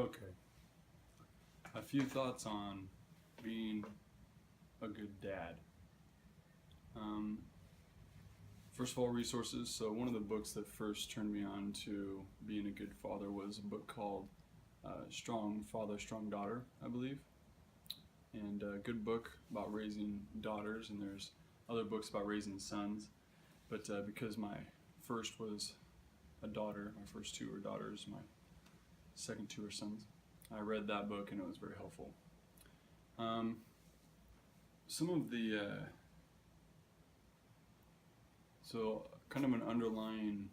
Okay. A few thoughts on being a good dad. Um, First of all, resources. So, one of the books that first turned me on to being a good father was a book called Strong Father, Strong Daughter, I believe. And a good book about raising daughters, and there's other books about raising sons. But because my first was a daughter, my first two were daughters, my second two are sons, I read that book and it was very helpful. Um, some of the so kind of an underlying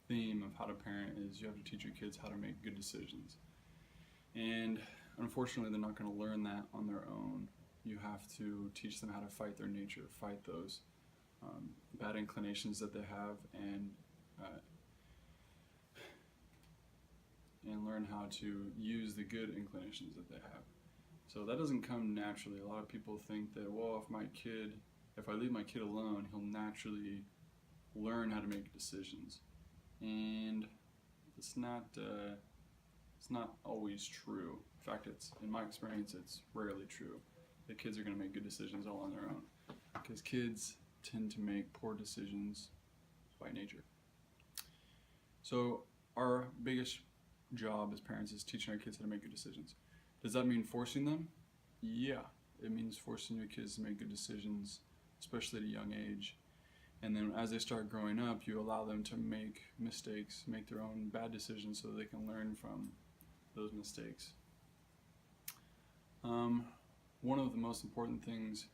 theme of how to parent is you have to teach your kids how to make good decisions, and unfortunately they're not going to learn that on their own. You have to teach them how to fight their nature, fight those bad inclinations that they have, uh, and learn how to use the good inclinations that they have. So that doesn't come naturally. A lot of people think that, well, if I leave my kid alone, he'll naturally learn how to make decisions, and it's not always true. In fact, in my experience, it's rarely true. The kids are going to make good decisions all on their own, because kids tend to make poor decisions by nature. So our biggest job as parents is teaching our kids how to make good decisions. Does that mean forcing them? Yeah, it means forcing your kids to make good decisions, especially at a young age. And then as they start growing up, you allow them to make mistakes, make their own bad decisions so they can learn from those mistakes. One of the most important things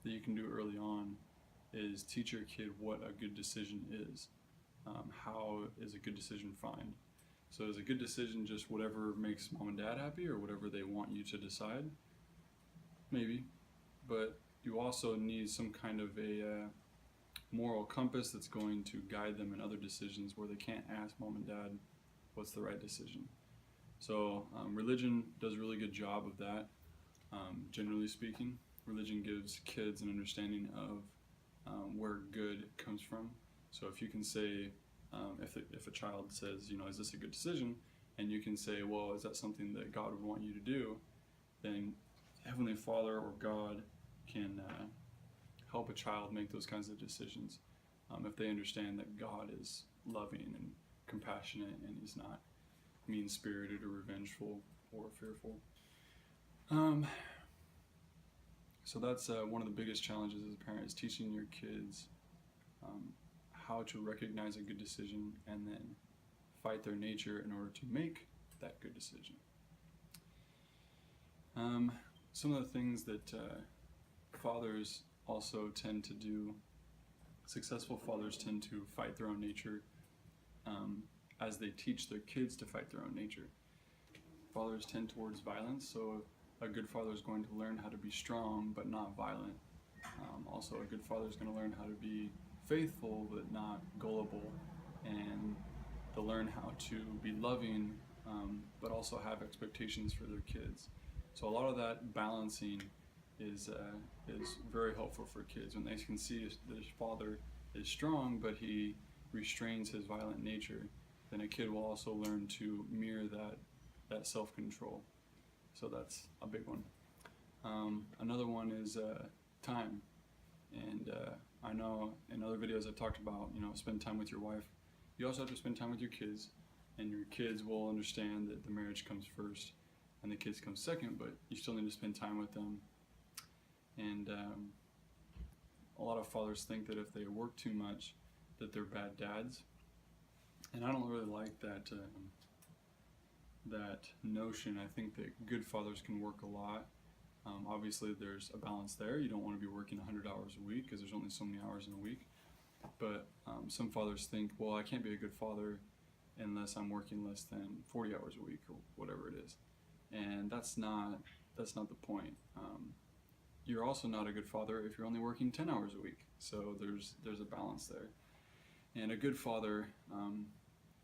that you can do early on is teach your kid what a good decision is. How is a good decision defined? So is a good decision just whatever makes mom and dad happy, or whatever they want you to decide? Maybe, but you also need some kind of a moral compass that's going to guide them in other decisions where they can't ask mom and dad what's the right decision. So religion does a really good job of that. Generally speaking, religion gives kids an understanding of where good comes from. So if you can say, if a child says, is this a good decision? And you can say, well, is that something that God would want you to do? Then Heavenly Father or God can help a child make those kinds of decisions if they understand that God is loving and compassionate, and He's not mean-spirited or revengeful or fearful. So that's one of the biggest challenges as a parent, is teaching your kids how to recognize a good decision and then fight their nature in order to make that good decision. Some of the things that fathers also tend to do, successful fathers tend to fight their own nature as they teach their kids to fight their own nature. Fathers tend towards violence, so a good father is going to learn how to be strong but not violent. Also, a good father is going to learn how to be faithful but not gullible, and they'll learn how to be loving but also have expectations for their kids. So a lot of that balancing is very helpful for kids when they can see their father is strong but he restrains his violent nature. Then a kid will also learn to mirror that self-control. So that's a big one. Another one is time. And I know in other videos I've talked about, spend time with your wife. You also have to spend time with your kids, and your kids will understand that the marriage comes first and the kids come second, but you still need to spend time with them. And a lot of fathers think that if they work too much, that they're bad dads. And I don't really like that notion. I think that good fathers can work a lot. Obviously, there's a balance there. You don't want to be working 100 hours a week because there's only so many hours in a week. But some fathers think, well, I can't be a good father unless I'm working less than 40 hours a week or whatever it is. And that's not the point. You're also not a good father if you're only working 10 hours a week. So there's a balance there. And a good father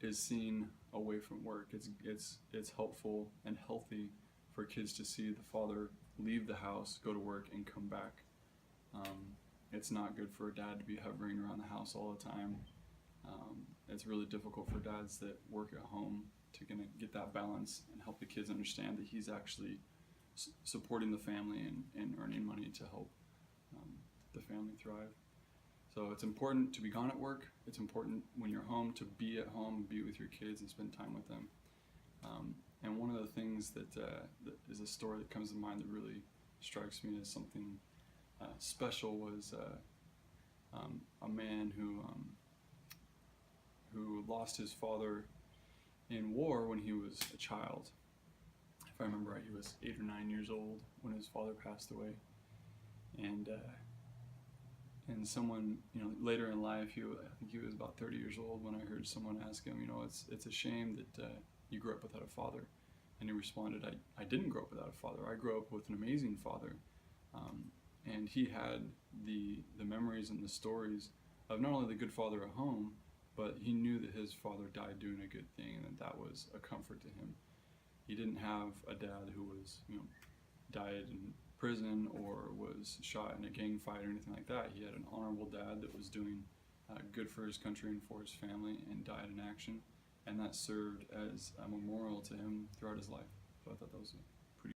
is seen away from work. It's helpful and healthy for kids to see the father leave the house, go to work, and come back. It's not good for a dad to be hovering around the house all the time. It's really difficult for dads that work at home kind of get that balance and help the kids understand that he's actually supporting the family and earning money to help the family thrive. So it's important to be gone at work. It's important when you're home to be at home, be with your kids, and spend time with them. And one of the things that is a story that comes to mind that really strikes me as something special was a man who lost his father in war when he was a child. If I remember right, he was 8 or 9 years old when his father passed away. And someone, later in life, I think he was about 30 years old when I heard someone ask him, it's a shame that you grew up without a father. And he responded, I didn't grow up without a father. I grew up with an amazing father. And he had the memories and the stories of not only the good father at home, but he knew that his father died doing a good thing, and that was a comfort to him. He didn't have a dad who was, died in prison or was shot in a gang fight or anything like that. He had an honorable dad that was doing good for his country and for his family and died in action, and that served as a memorial to him throughout his life. So I thought that was